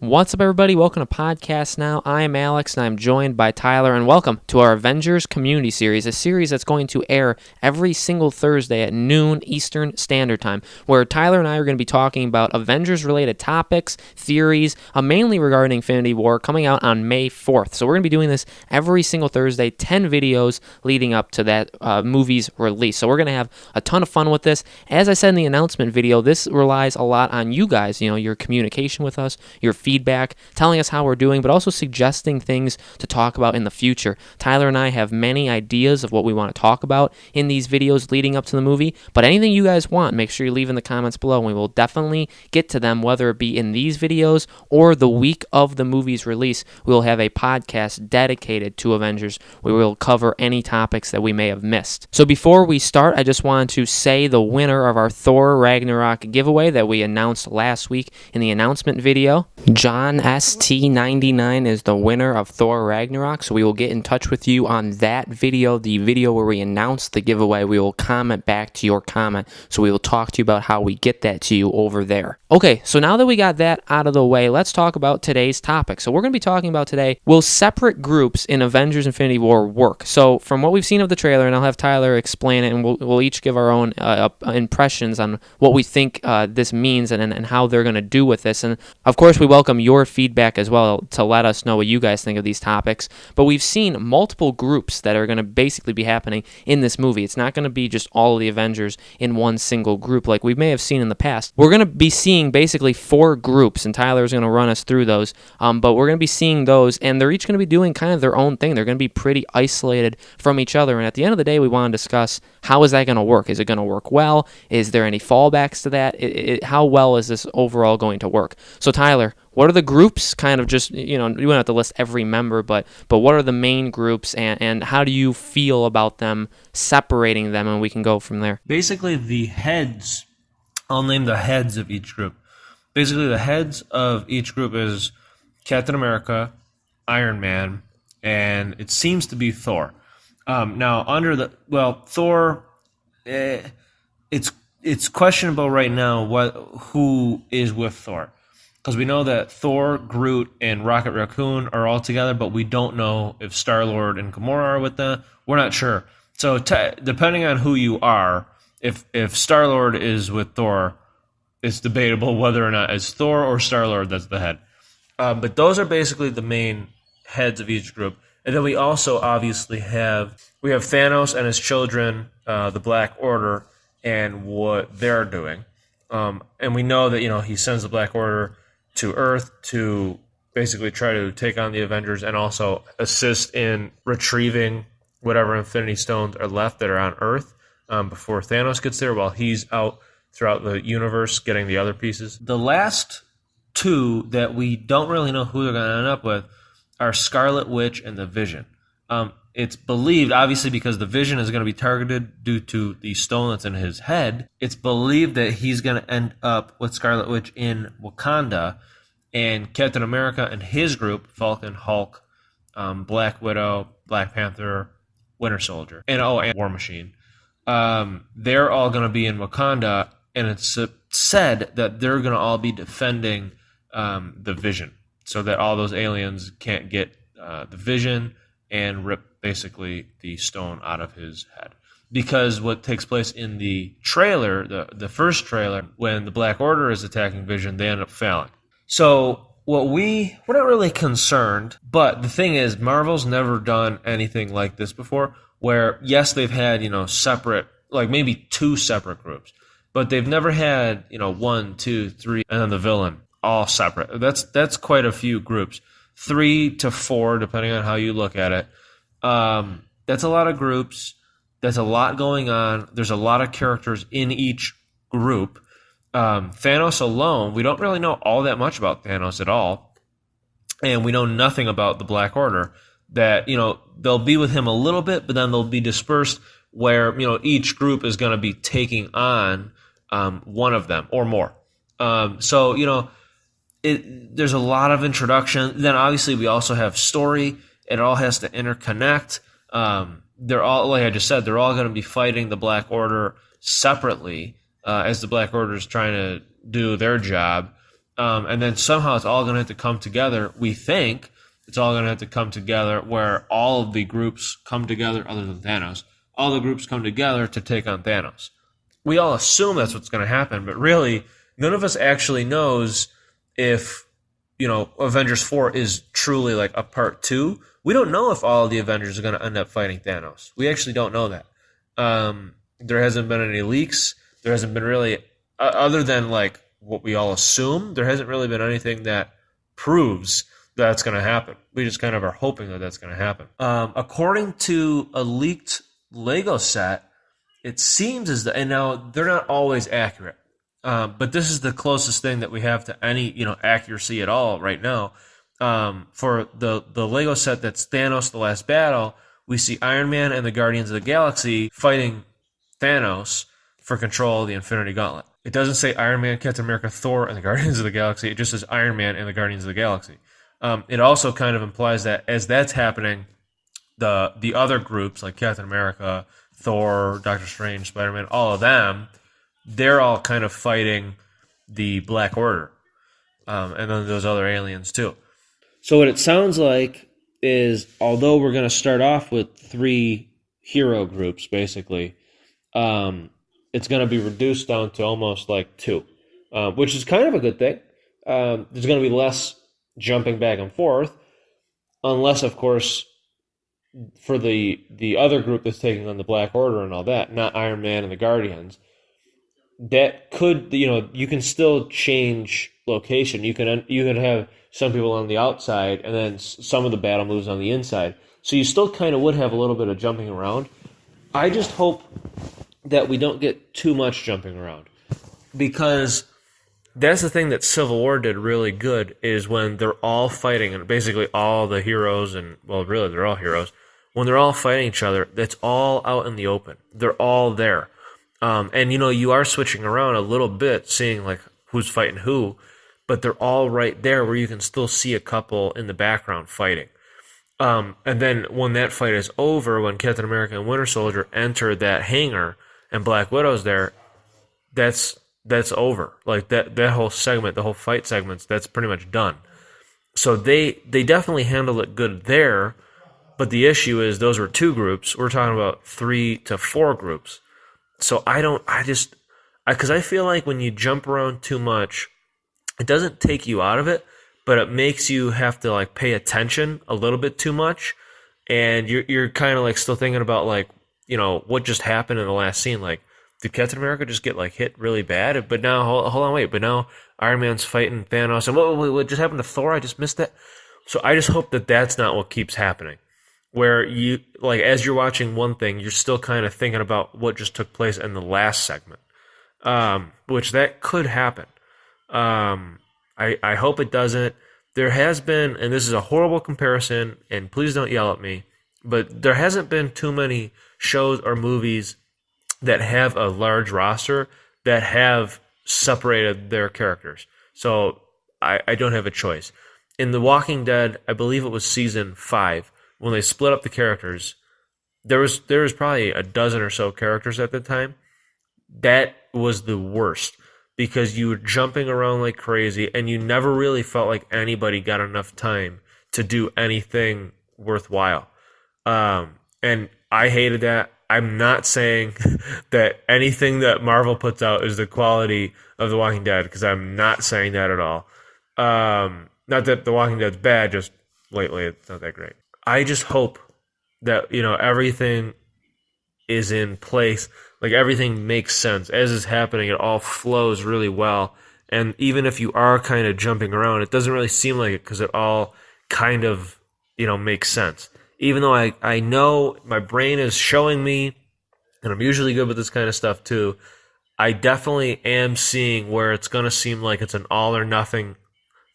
What's up, everybody? Welcome to Podcast Now. I am Alex, and I'm joined by Tyler, and welcome to our Avengers Community Series, a series that's going to air every single Thursday at noon Eastern Standard Time, where Tyler and I are going to be talking about Avengers-related topics, theories, mainly regarding Infinity War, coming out on May 4th. So we're going to be doing this every single Thursday, 10 videos leading up to that movie's release. So we're going to have a ton of fun with this. As I said in the announcement video, this relies a lot on you guys, your communication with us, your feedback, telling us how we're doing, but also suggesting things to talk about in the future. Tyler and I have many ideas of what we want to talk about in these videos leading up to the movie, but anything you guys want, make sure you leave in the comments below, and we will definitely get to them, whether it be in these videos or the week of the movie's release. We will have a podcast dedicated to Avengers. We will cover any topics that we may have missed. So before we start, I just wanted to say the winner of our Thor Ragnarok giveaway that we announced last week in the announcement video. John ST99 is the winner of Thor Ragnarok, so we will get in touch with you on that video, the video where we announce the giveaway. We will comment back to your comment, so we will talk to you about how we get that to you over there. Okay, so now that we got that out of the way, let's talk about today's topic. So we're going to be talking about today, will separate groups in Avengers Infinity War work? So from what we've seen of the trailer, and I'll have Tyler explain it, and we'll each give our own impressions on what we think this means and how they're going to do with this. And of course, we welcome your feedback as well to let us know what you guys think of these topics. But we've seen multiple groups that are going to basically be happening in this movie. It's not going to be just all of the Avengers in one single group like we may have seen in the past. We're going to be seeing basically 4 groups, and Tyler's going to run us through those. But we're going to be seeing those, and they're each going to be doing kind of their own thing. They're going to be pretty isolated from each other. And at the end of the day, we want to discuss, how is that going to work? Is it going to work well? Is there any fallbacks to that? How well is this overall going to work? So Tyler, what are the groups? Kind of just, you don't have to list every member, but what are the main groups, and how do you feel about them separating them, and we can go from there. Basically, the heads, I'll name the heads of each group. Basically, the heads of each group is Captain America, Iron Man, and it seems to be Thor. Now, Thor, it's questionable right now who is with Thor. Because we know that Thor, Groot, and Rocket Raccoon are all together, but we don't know if Star-Lord and Gamora are with them. We're not sure. So depending on who you are, if Star-Lord is with Thor, it's debatable whether or not it's Thor or Star-Lord that's the head. But those are basically the main heads of each group. And then we also obviously have Thanos and his children, the Black Order, and what they're doing. And we know that he sends the Black Order to Earth to basically try to take on the Avengers and also assist in retrieving whatever Infinity Stones are left that are on Earth before Thanos gets there, while he's out throughout the universe getting the other pieces. The last 2 that we don't really know who they're going to end up with are Scarlet Witch and the Vision. It's believed, obviously, because the Vision is going to be targeted due to the stone that's in his head, it's believed that he's going to end up with Scarlet Witch in Wakanda, and Captain America and his group, Falcon, Hulk, Black Widow, Black Panther, Winter Soldier, and War Machine. They're all going to be in Wakanda, and it's said that they're going to all be defending the Vision, so that all those aliens can't get the Vision and rip basically the stone out of his head. Because what takes place in the trailer, the first trailer, when the Black Order is attacking Vision, they end up failing. So we're not really concerned, but the thing is, Marvel's never done anything like this before, where, yes, they've had, separate, like maybe 2 separate groups, but they've never had, 1, 2, 3, and then the villain, all separate. That's quite a few groups. 3 to 4, depending on how you look at it. That's a lot of groups. That's a lot going on. There's a lot of characters in each group. Thanos alone, we don't really know all that much about Thanos at all. And we know nothing about the Black Order. That, they'll be with him a little bit, but then they'll be dispersed where, each group is going to be taking on one of them or more. So, there's a lot of introduction. Then obviously we also have story. It all has to interconnect. They're all, like I just said, they're all going to be fighting the Black Order separately as the Black Order is trying to do their job. And then somehow it's all going to have to come together. We think it's all going to have to come together where all of the groups come together, other than Thanos. All the groups come together to take on Thanos. We all assume that's what's going to happen, but really, none of us actually knows if, Avengers 4 is truly like a part 2. We don't know if all of the Avengers are going to end up fighting Thanos. We actually don't know that. There hasn't been any leaks. There hasn't been really, other than like what we all assume, there hasn't really been anything that proves that's going to happen. We just kind of are hoping that that's going to happen. According to a leaked Lego set, it seems as though, and now they're not always accurate, but this is the closest thing that we have to any accuracy at all right now. For the Lego set that's Thanos: The Last Battle, we see Iron Man and the Guardians of the Galaxy fighting Thanos for control of the Infinity Gauntlet. It doesn't say Iron Man, Captain America, Thor, and the Guardians of the Galaxy. It just says Iron Man and the Guardians of the Galaxy. It also kind of implies that as that's happening, the other groups like Captain America, Thor, Doctor Strange, Spider-Man, all of them, they're all kind of fighting the Black Order, and then those other aliens too. So what it sounds like is, although we're going to start off with 3 hero groups, basically, it's going to be reduced down to almost like 2, which is kind of a good thing. There's going to be less jumping back and forth, unless, of course, for the other group that's taking on the Black Order and all that, not Iron Man and the Guardians, that could, you can still change location. You can have some people on the outside, and then some of the battle moves on the inside. So you still kind of would have a little bit of jumping around. I just hope that we don't get too much jumping around, because that's the thing that Civil War did really good, is when they're all fighting, and basically all the heroes, and well, really they're all heroes, when they're all fighting each other, that's all out in the open. They're all there. And you are switching around a little bit, seeing like who's fighting who, but they're all right there where you can still see a couple in the background fighting. And then when that fight is over, when Captain America and Winter Soldier enter that hangar and Black Widow's there, that's over. Like that whole segment, the whole fight segments, that's pretty much done. So they definitely handled it good there, but the issue is those were 2 groups. We're talking about 3 to 4 groups. So because I feel like when you jump around too much, it doesn't take you out of it, but it makes you have to like pay attention a little bit too much, and you're kind of like still thinking about like what just happened in the last scene. Like, did Captain America just get like hit really bad? But now hold on, wait. But now Iron Man's fighting Thanos, and what just happened to Thor? I just missed that. So I just hope that that's not what keeps happening, where you like as you're watching one thing, you're still kind of thinking about what just took place in the last segment, which that could happen. I hope it doesn't. There has been, and this is a horrible comparison, and please don't yell at me, but there hasn't been too many shows or movies that have a large roster that have separated their characters. So I don't have a choice. In The Walking Dead, I believe it was season 5, when they split up the characters, there was probably a dozen or so characters at the time. That was the worst, because you were jumping around like crazy, and you never really felt like anybody got enough time to do anything worthwhile. And I hated that. I'm not saying that anything that Marvel puts out is the quality of The Walking Dead, because I'm not saying that at all. Not that The Walking Dead's bad, just lately it's not that great. I just hope that, everything is in place, like everything makes sense. As is happening, it all flows really well. And even if you are kind of jumping around, it doesn't really seem like it, because it all kind of, makes sense. Even though I know my brain is showing me, and I'm usually good with this kind of stuff too, I definitely am seeing where it's going to seem like it's an all or nothing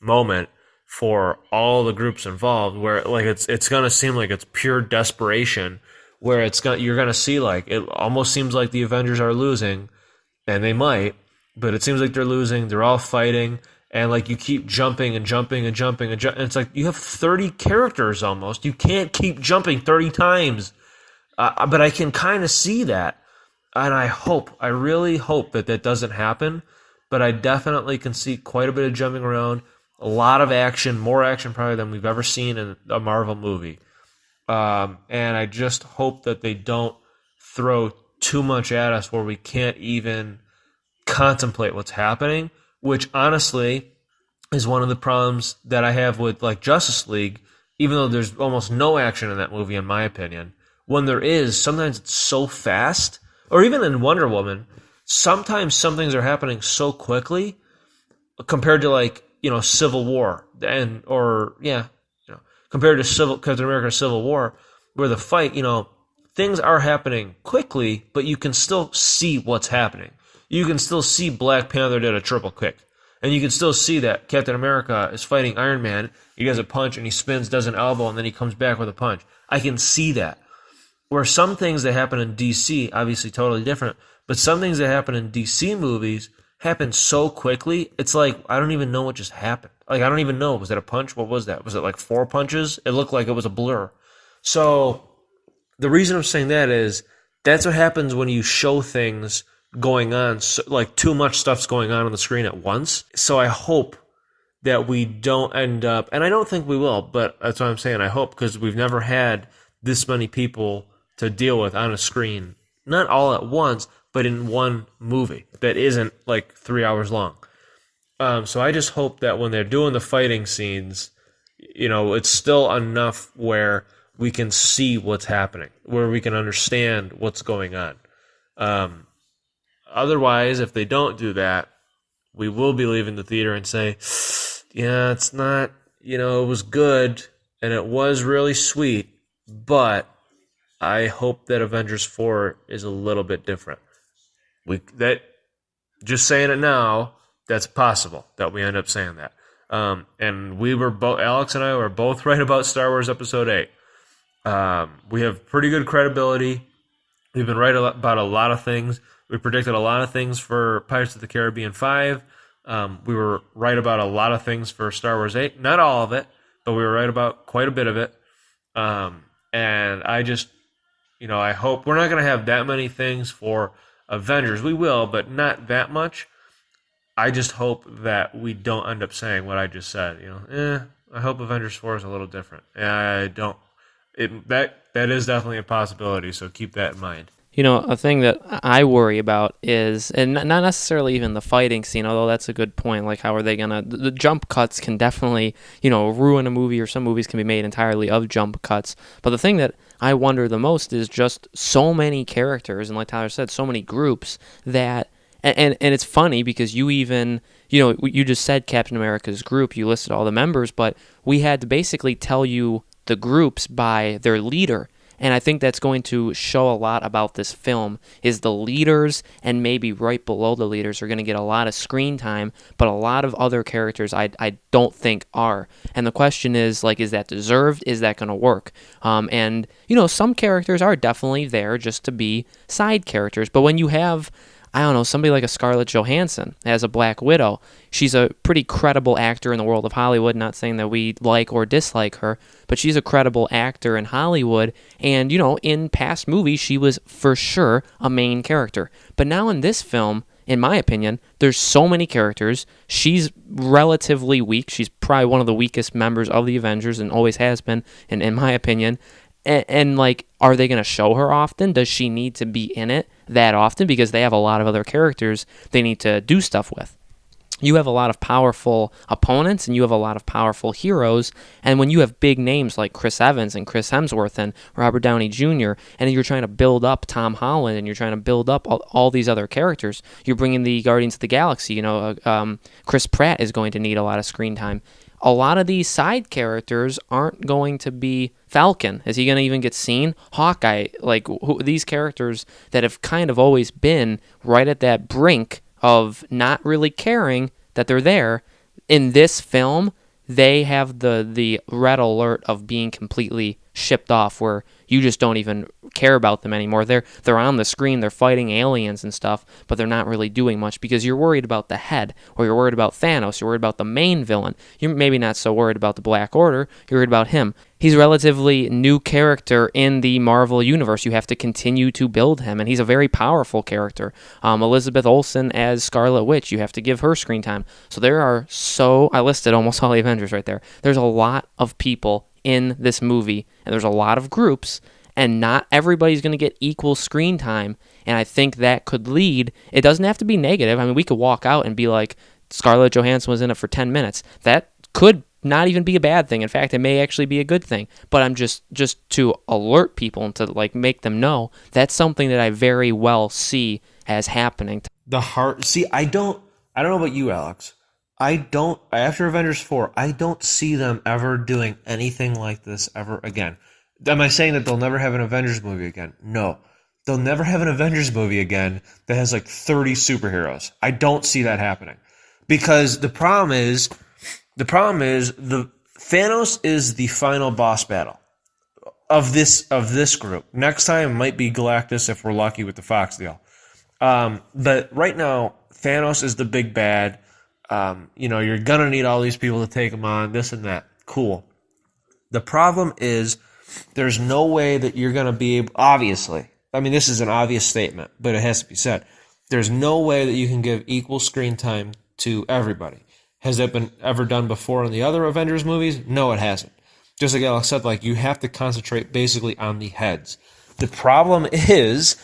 moment for all the groups involved, where like it's going to seem like it's pure desperation, where you're going to see like it almost seems like the Avengers are losing, and they might, but it seems like they're losing. They're all fighting, and like you keep jumping and jumping and jumping and jumping. It's like you have 30 characters almost. You can't keep jumping 30 times. But I can kind of see that, and I really hope that doesn't happen, but I definitely can see quite a bit of jumping around, a lot of action, more action probably than we've ever seen in a Marvel movie. And I just hope that they don't throw too much at us where we can't even contemplate what's happening, which honestly is one of the problems that I have with like Justice League, even though there's almost no action in that movie, in my opinion. When there is, sometimes it's so fast, or even in Wonder Woman, sometimes some things are happening so quickly compared to like, Civil War compared to Captain America Civil War, where the fight, things are happening quickly, but you can still see what's happening. You can still see Black Panther did a triple kick. And you can still see that Captain America is fighting Iron Man. He does a punch and he spins, does an elbow, and then he comes back with a punch. I can see that. Where some things that happen in DC, obviously totally different, but some things that happen in DC movies happen so quickly, it's like, I don't even know what just happened. Like, I don't even know. Was that a punch? What was that? Was it like 4 punches? It looked like it was a blur. So the reason I'm saying that is that's what happens when you show things going on, so, like too much stuff's going on the screen at once. So I hope that we don't end up, and I don't think we will, but that's what I'm saying. I hope, because we've never had this many people to deal with on a screen, not all at once, but in one movie that isn't like 3 hours long. So I just hope that when they're doing the fighting scenes, it's still enough where we can see what's happening, where we can understand what's going on. Otherwise, if they don't do that, we will be leaving the theater and say, yeah, it's not, it was good and it was really sweet, but I hope that Avengers 4 is a little bit different. Just saying it now, that's possible that we end up saying that. And Alex and I were both right about Star Wars Episode 8. We have pretty good credibility. We've been right about a lot of things. We predicted a lot of things for Pirates of the Caribbean 5. We were right about a lot of things for Star Wars 8. Not all of it, but we were right about quite a bit of it. And I just, I hope we're not going to have that many things for Avengers. We will, but not that much. I just hope that we don't end up saying what I just said. I hope Avengers 4 is a little different. I don't. That is definitely a possibility, so keep that in mind. A thing that I worry about is, and not necessarily even the fighting scene, although that's a good point, like how are they going to, the jump cuts can definitely, ruin a movie, or some movies can be made entirely of jump cuts. But the thing that I wonder the most is just so many characters, and like Tyler said, so many groups that, and it's funny because you even, you just said Captain America's group, you listed all the members, but we had to basically tell you the groups by their leader. And I think that's going to show a lot about this film, is the leaders, and maybe right below the leaders are going to get a lot of screen time, but a lot of other characters I don't think are. And the question is, like, is that deserved? Is that going to work? And, some characters are definitely there just to be side characters. But when you have, I don't know, somebody like a Scarlett Johansson as a Black Widow, she's a pretty credible actor in the world of Hollywood, not saying that we like or dislike her, but she's a credible actor in Hollywood, and, in past movies, she was for sure a main character. But now in this film, in my opinion, there's so many characters. She's relatively weak. She's probably one of the weakest members of the Avengers and always has been, in my opinion. And like, are they going to show her often? Does she need to be in it that often? Because they have a lot of other characters they need to do stuff with. You have a lot of powerful opponents, and you have a lot of powerful heroes, and when you have big names like Chris Evans and Chris Hemsworth and Robert Downey Jr., and you're trying to build up Tom Holland, and you're trying to build up all these other characters, you're bringing the Guardians of the Galaxy, Chris Pratt is going to need a lot of screen time. A lot of these side characters aren't going to be Falcon. Is he going to even get seen? Hawkeye, these characters that have kind of always been right at that brink of not really caring that they're there. In this film, they have the red alert of being completely shipped off where you just don't even care about them anymore. They're on the screen, they're fighting aliens and stuff, but they're not really doing much because you're worried about the head, or you're worried about Thanos, you're worried about the main villain. You're maybe not so worried about the Black Order, you're worried about him. He's a relatively new character in the Marvel universe. You have to continue to build him, and he's a very powerful character. Elizabeth Olsen as Scarlet Witch, you have to give her screen time. So I listed almost all the Avengers right there. There's a lot of people in this movie, and there's a lot of groups, and not everybody's going to get equal screen time, and I think that could lead, it doesn't have to be negative. I mean, we could walk out and be like, Scarlett Johansson was in it for 10 minutes. That could not even be a bad thing. In fact, it may actually be a good thing. But I'm just to alert people and to like make them know that's something that I very well see as happening. I don't know about you, Alex. After Avengers 4, I don't see them ever doing anything like this ever again. Am I saying that they'll never have an Avengers movie again? No. They'll never have an Avengers movie again that has like 30 superheroes. I don't see that happening. Because the problem is the Thanos is the final boss battle of this group. Next time it might be Galactus if we're lucky with the Fox deal. But right now, Thanos is the big bad. You're gonna need all these people to take him on, this and that. Cool. The problem is there's no way that you're gonna be able, obviously. I mean, this is an obvious statement, but it has to be said. There's no way that you can give equal screen time to everybody. Has that been ever done before in the other Avengers movies? No, it hasn't. Just like Alex said, like, you have to concentrate basically on the heads. The problem is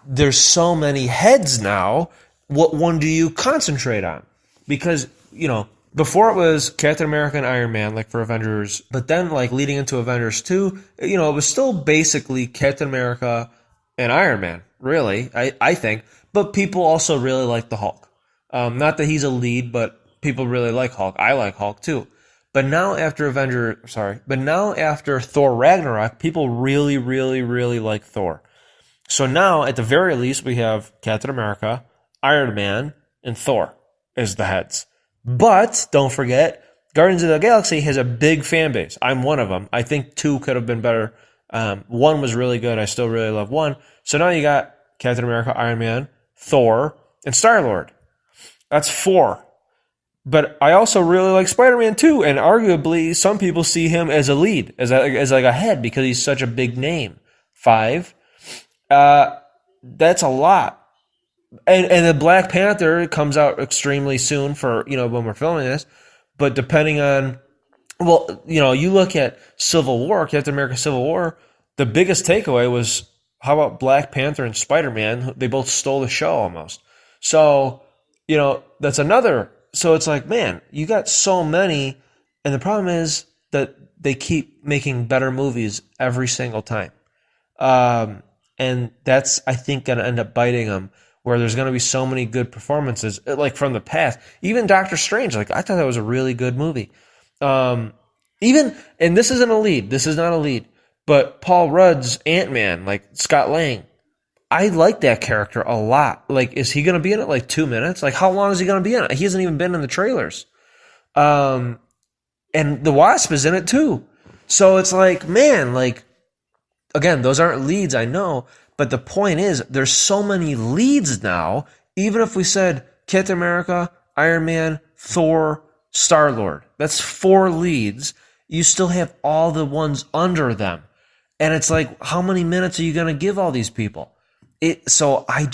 there's so many heads now. What one do you concentrate on? Because, before it was Captain America and Iron Man, like for Avengers, but then like leading into Avengers 2, it was still basically Captain America and Iron Man, really, I think. But people also really like the Hulk. Not that he's a lead, but people really like Hulk. I like Hulk too. But now after Thor Ragnarok, people really, really, really like Thor. So now, at the very least, we have Captain America, Iron Man, and Thor as the heads. But don't forget, Guardians of the Galaxy has a big fan base. I'm one of them. I think 2 could have been better. 1 was really good. I still really love 1. So now you got Captain America, Iron Man, Thor, and Star-Lord. That's 4. But I also really like Spider-Man too, and arguably some people see him as a lead, as like a head, because he's such a big name. 5. That's a lot. And the Black Panther comes out extremely soon for, when we're filming this. But depending on, you look at Civil War, Captain America Civil War, the biggest takeaway was, how about Black Panther and Spider-Man? They both stole the show almost. So, that's another. So it's like, man, you got so many. And the problem is that they keep making better movies every single time. And that's, I think, going to end up biting them, where there's going to be so many good performances, like from the past. Even Doctor Strange, like, I thought that was a really good movie. And this isn't a lead. This is not a lead. But Paul Rudd's Ant-Man, like Scott Lang, I like that character a lot. Like, is he going to be in it like 2 minutes? Like, how long is he going to be in it? He hasn't even been in the trailers. And the Wasp is in it too. So it's like, man, like, again, those aren't leads, I know. But the point is, there's so many leads now. Even if we said Captain America, Iron Man, Thor, Star-Lord, that's 4 leads. You still have all the ones under them. And it's like, how many minutes are you going to give all these people? So I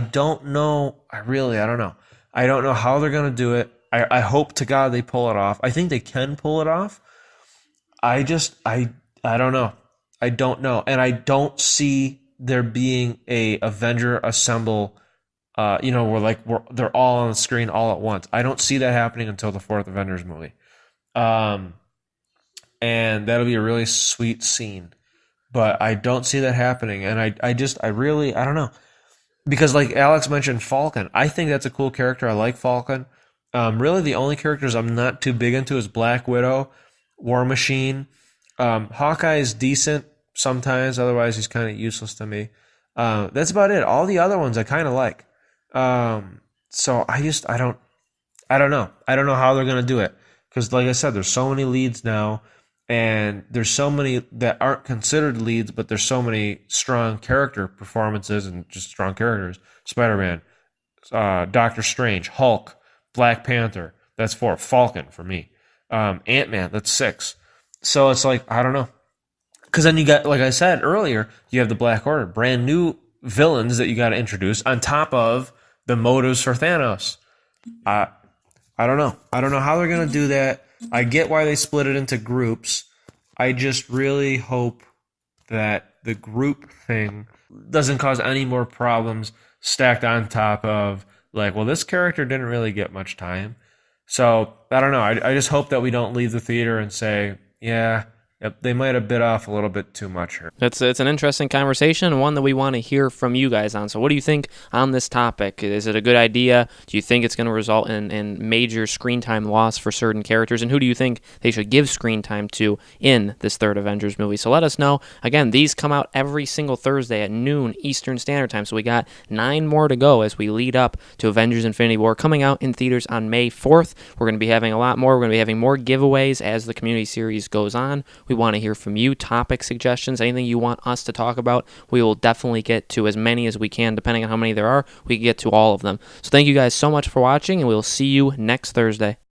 don't know. I don't know. I don't know how they're going to do it. I hope to God they pull it off. I think they can pull it off. I don't know. I don't know. And I don't see there being a Avenger Assemble, where they're all on the screen all at once. I don't see that happening until the 4th Avengers movie. And that'll be a really sweet scene. But I don't see that happening. And I don't know. Because like Alex mentioned, Falcon. I think that's a cool character. I like Falcon. Really the only characters I'm not too big into is Black Widow, War Machine. Hawkeye is decent sometimes. Otherwise, he's kind of useless to me. That's about it. All the other ones I kind of like. So I don't know. I don't know how they're going to do it. Because like I said, there's so many leads now. and there's so many that aren't considered leads, but there's so many strong character performances and just strong characters. Spider-Man, Doctor Strange, Hulk, Black Panther. That's 4. Falcon for me. Ant-Man. That's 6. So it's like, I don't know. Because then you got, like I said earlier, you have the Black Order, brand new villains that you got to introduce on top of the motives for Thanos. I don't know. I don't know how they're going to do that. I get why they split it into groups. I just really hope that the group thing doesn't cause any more problems stacked on top of, like, well, this character didn't really get much time. So, I don't know. I just hope that we don't leave the theater and say, yeah, yep, they might have bit off a little bit too much here. It's an interesting conversation and one that we want to hear from you guys on. So what do you think on this topic? Is it a good idea? Do you think it's going to result in major screen time loss for certain characters? And who do you think they should give screen time to in this third Avengers movie? So let us know. Again, these come out every single Thursday at noon Eastern Standard Time. So we got 9 more to go as we lead up to Avengers Infinity War coming out in theaters on May 4th. We're going to be having a lot more. We're going to be having more giveaways as the community series goes on. We want to hear from you, topic suggestions, anything you want us to talk about. We will definitely get to as many as we can, depending on how many there are. We can get to all of them. So thank you guys so much for watching, and we'll see you next Thursday.